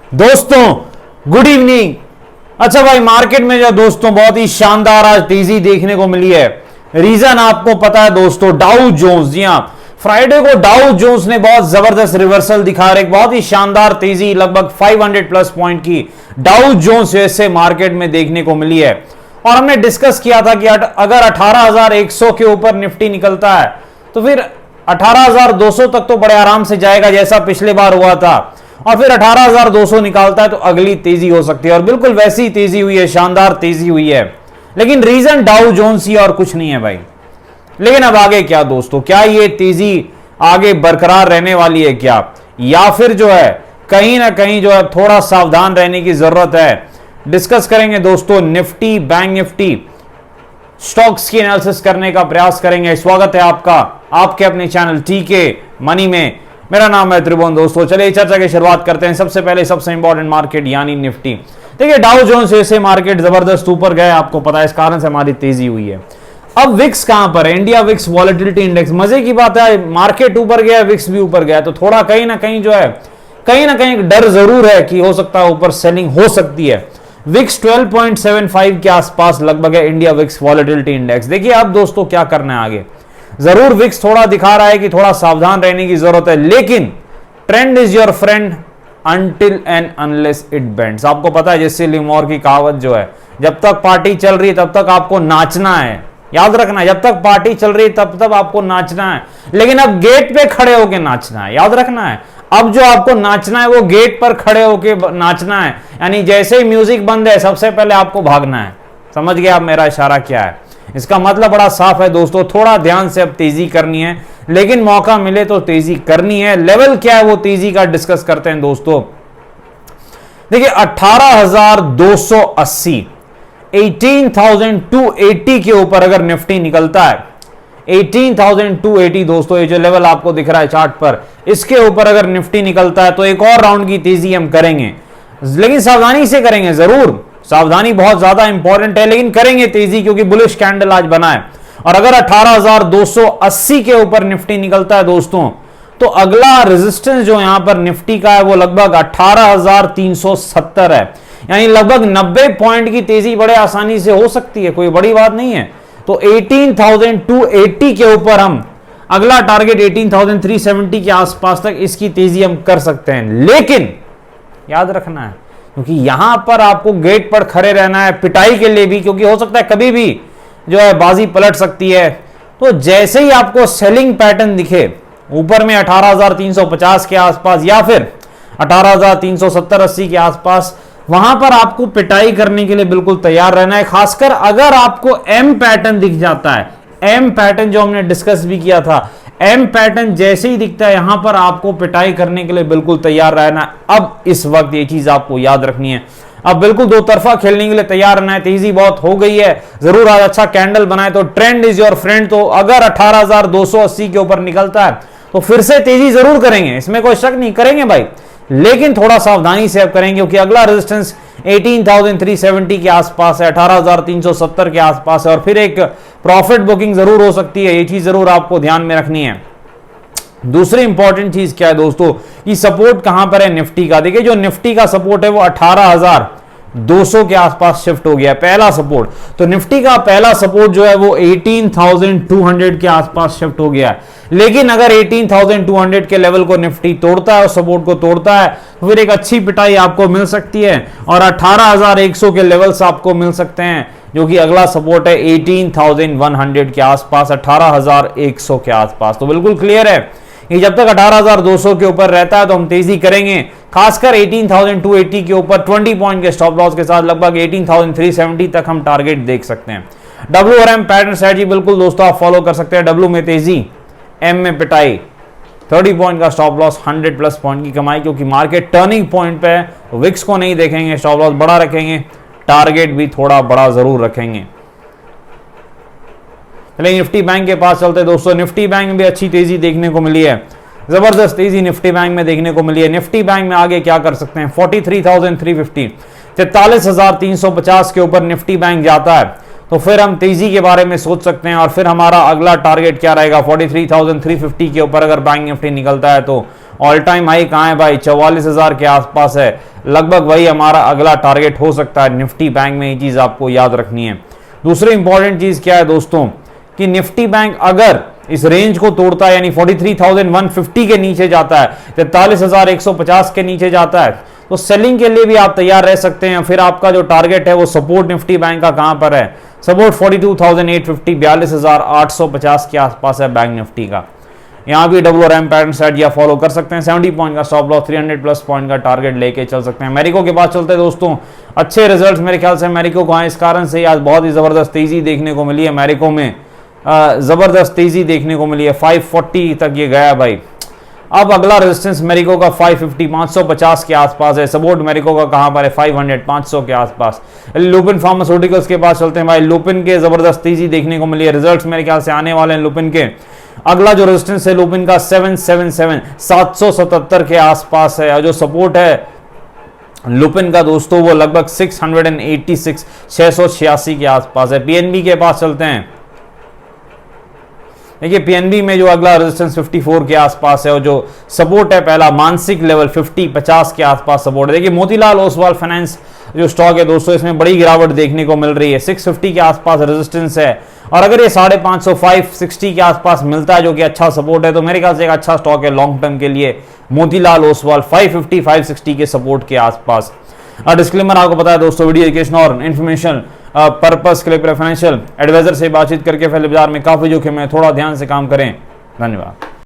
दोस्तों good evening. अच्छा भाई, मार्केट में जो दोस्तों बहुत ही शानदार आज तेजी देखने को मिली है। रीजन आपको पता है दोस्तों, डाउ जोन्स। जी हां, फ्राइडे को डाउ जोन्स ने बहुत जबरदस्त रिवर्सल दिखा रहे, बहुत ही शानदार तेजी लगभग 500 प्लस पॉइंट की डाउ जोन्स जैसे मार्केट में देखने को मिली है। और हमने डिस्कस किया था कि अगर 18,100 के ऊपर निफ्टी निकलता है तो फिर 18,200 तक तो बड़े आराम से जाएगा जैसा पिछले बार हुआ था, और फिर 18,200 निकालता है तो अगली तेजी हो सकती है। और बिल्कुल वैसी तेजी हुई है, शानदार तेजी हुई है। लेकिन रीजन डाउ जोन्स ही और कुछ नहीं है भाई। लेकिन अब आगे क्या दोस्तों, क्या ये तेजी आगे बरकरार रहने वाली है क्या, या फिर जो है कहीं ना कहीं जो है थोड़ा सावधान रहने की जरूरत है। डिस्कस करेंगे दोस्तों निफ्टी, बैंक निफ्टी, स्टॉक्स की एनालिसिस करने का प्रयास करेंगे। स्वागत है आपका आपके अपने चैनल टीके मनी में। मेरा नाम है त्रिभुवन। दोस्तों चलिए चर्चा की शुरुआत करते हैं। सबसे पहले सबसे इंपॉर्टेंट मार्केट यानी निफ्टी। देखिए डाउ जोन्स जैसे मार्केट जबरदस्त ऊपर गए, आपको पता है, इस कारण से हमारी तेजी हुई है। अब विक्स कहां पर है, इंडिया विक्स वॉलेटिलिटी इंडेक्स। मजे की बात है, मार्केट ऊपर गया, विक्स भी ऊपर गया, तो थोड़ा कहीं ना कहीं जो है कहीं ना कहीं डर जरूर है कि हो सकता है ऊपर सेलिंग हो सकती है। विक्स 12.75 के आसपास लगभग है इंडिया विक्स वॉलेटिलिटी इंडेक्स। देखिए अब दोस्तों क्या करना है आगे। जरूर विक्स थोड़ा दिखा रहा है कि थोड़ा सावधान रहने की जरूरत है, लेकिन trend is your friend until and unless it bends. आपको पता है जैसे लिमोर की कहावत जो है, जब तक पार्टी चल रही है तब तक आपको नाचना है। याद रखना, जब तक पार्टी चल रही है तब तक आपको नाचना है, लेकिन अब गेट पे खड़े होकर नाचना है। याद रखना है, अब जो आपको नाचना है वो गेट पर खड़े होकर नाचना है। यानी जैसे ही म्यूजिक बंद है सबसे पहले आपको भागना है। समझ गए आप मेरा इशारा क्या है? इसका मतलब बड़ा साफ है दोस्तों, थोड़ा ध्यान से अब तेजी करनी है, लेकिन मौका मिले तो तेजी करनी है। लेवल क्या है वो तेजी का डिस्कस करते हैं दोस्तों। देखिए 18,280, 18,280 के ऊपर अगर निफ्टी निकलता है, 18,280 दोस्तों, ये जो लेवल आपको दिख रहा है चार्ट पर, इसके ऊपर अगर निफ्टी निकलता है तो एक और राउंड की तेजी हम करेंगे, लेकिन सावधानी से करेंगे। जरूर सावधानी बहुत ज्यादा इंपॉर्टेंट है, लेकिन करेंगे तेजी, क्योंकि बुलिश कैंडल आज बना है। और अगर 18,280 के ऊपर निफ्टी निकलता है दोस्तों, तो अगला रेजिस्टेंस जो यहां पर निफ्टी का है वो लगभग 18,370 है। यानी लगभग 90 पॉइंट की तेजी बड़े आसानी से हो सकती है, कोई बड़ी बात नहीं है। तो 18,280 के ऊपर हम अगला टारगेट 18,370 के आसपास तक इसकी तेजी हम कर सकते हैं। लेकिन याद रखना है, क्योंकि यहां पर आपको गेट पर खड़े रहना है पिटाई के लिए भी, क्योंकि हो सकता है कभी भी जो है बाजी पलट सकती है। तो जैसे ही आपको सेलिंग पैटर्न दिखे ऊपर में 18,350 के आसपास या फिर 18,370-80 के आसपास, वहां पर आपको पिटाई करने के लिए बिल्कुल तैयार रहना है। खासकर अगर आपको एम पैटर्न दिख जाता है, एम पैटर्न जो हमने डिस्कस भी किया था, एम पैटर्न जैसे ही दिखता है यहां पर आपको पिटाई करने के लिए बिल्कुल तैयार रहना है। अब इस वक्त ये चीज आपको याद रखनी है, अब बिल्कुल दो तरफा खेलने के लिए तैयार रहना है। तेजी बहुत हो गई है, जरूर आज अच्छा कैंडल बनाए तो ट्रेंड इज योर फ्रेंड। तो अगर 18,280 के ऊपर निकलता है तो फिर से तेजी जरूर करेंगे, इसमें कोई शक नहीं, करेंगे भाई, लेकिन थोड़ा सावधानी से अब करेंगे, क्योंकि अगला रेजिस्टेंस 18,370 के आसपास है, 18,370 के आसपास है, और फिर एक प्रॉफिट बुकिंग जरूर हो सकती है। ये चीज जरूर आपको ध्यान में रखनी है। दूसरी इंपॉर्टेंट चीज क्या है दोस्तों, कि सपोर्ट कहां पर है निफ्टी का। देखिए जो निफ्टी का सपोर्ट है वो 18,200 के आसपास शिफ्ट हो गया है, पहला सपोर्ट। तो निफ्टी का पहला सपोर्ट जो है वो 18,200 के आसपास शिफ्ट हो गया है। लेकिन अगर 18,200 के लेवल को निफ्टी तोड़ता है और सपोर्ट को तोड़ता है तो फिर एक अच्छी पिटाई आपको मिल सकती है, और 18,100 के लेवल्स आपको मिल सकते हैं, जो कि अगला सपोर्ट है 18,100 के आसपास, 18,100 के आसपास। तो बिल्कुल क्लियर है कि जब तक 18,200 के ऊपर रहता है तो हम तेजी करेंगे। खासकर 18,280 के ऊपर 20 पॉइंट के स्टॉप लॉस के साथ लगभग 18,370 तक हम टारगेट देख सकते हैं। डब्ल्यू और एम पैटर्न स्ट्रेटजी बिल्कुल दोस्तों आप फॉलो कर सकते हैं। डब्ल्यू में तेजी, एम में पिटाई, 30 पॉइंट का स्टॉप लॉस, 100 प्लस पॉइंट की कमाई, क्योंकि मार्केट टर्निंग पॉइंट पे है। विक्स को नहीं देखेंगे, स्टॉप लॉस बड़ा रखेंगे, टारगेट भी थोड़ा बड़ा जरूर रखेंगे। चलिए निफ्टी बैंक के पास चलते दोस्तों। निफ्टी बैंक में भी अच्छी तेजी देखने को मिली है, जबरदस्त तेजी निफ्टी बैंक में देखने को मिली है। निफ्टी बैंक में आगे क्या कर सकते हैं, 43,350, 43,350 के ऊपर निफ्टी बैंक जाता है तो फिर हम तेजी के बारे में सोच सकते हैं। और फिर हमारा अगला टारगेट क्या रहेगा, 43,350 के ऊपर अगर बैंक निफ्टी निकलता है तो ऑल टाइम हाई कहाँ है भाई, 44,000 के आसपास है, लगभग वही हमारा अगला टारगेट हो सकता है निफ्टी बैंक में। ये चीज आपको याद रखनी है। दूसरी इंपॉर्टेंट चीज क्या है दोस्तों कि निफ्टी बैंक अगर इस रेंज को तोड़ता है यानी 43,150 के नीचे जाता है, 43,150 के नीचे जाता है, तो सेलिंग के लिए भी आप तैयार रह सकते हैं। फिर आपका जो टारगेट है वो सपोर्ट निफ्टी बैंक का कहां पर है, सपोर्ट 42,850, 42,850 के आसपास है बैंक निफ्टी का। यहां भी WRM पैटर्न स्ट्रेटजी फॉलो कर सकते हैं। 70 पॉइंट का स्टॉप लॉस, 300 प्लस पॉइंट का टारगेट लेके चल सकते हैं। मैरिको के पास चलते हैं दोस्तों, अच्छे रिजल्ट्स मेरे ख्याल से मैरिको को इस कारण से आज बहुत ही जबरदस्त तेजी देखने को मिली है। मैरिको में जबरदस्त तेजी देखने को मिली है, 540 तक ये गया भाई। अब अगला रेजिस्टेंस मेरिको का 550, 550 के आसपास है। सपोर्ट मेरिको का कहां पर है, 500, 500 के आसपास। लुपिन फार्मास्यूटिकल्स के पास चलते हैं भाई। लुपिन के जबरदस्त तेजी देखने को मिली है, रिजल्ट्स मेरे ख्याल से आने वाले हैं लुपिन के। अगला जो रेजिस्टेंस है लुपिन का 777, 777 के आसपास है। और जो सपोर्ट है लुपिन का दोस्तों वो लगभग 686, 686 के आसपास है। पीएनबी के पास चलते हैं। देखिए पीएनबी में जो अगला रेजिस्टेंस 54 के आसपास है और जो सपोर्ट है पहला मानसिक लेवल 50, 50 के आसपास सपोर्ट है। देखिए मोतीलाल ओसवाल फाइनेंस जो स्टॉक है दोस्तों इसमें बड़ी गिरावट देखने को मिल रही है, 650 के आसपास रेजिस्टेंस है। और अगर ये 550, 560 के आसपास मिलता है जो कि अच्छा सपोर्ट है, तो मेरे ख्याल से एक अच्छा स्टॉक है लॉन्ग टर्म के लिए मोतीलाल ओसवाल, 550, 560 के सपोर्ट के आसपास। डिस्क्लेमर आपको पता है दोस्तों, वीडियो एजुकेशन और इन्फॉर्मेशन पर्पस के लिए फाइनेंशियल एडवाइजर से बातचीत करके पहले बाजार में काफी जोखिम है, थोड़ा ध्यान से काम करें। धन्यवाद।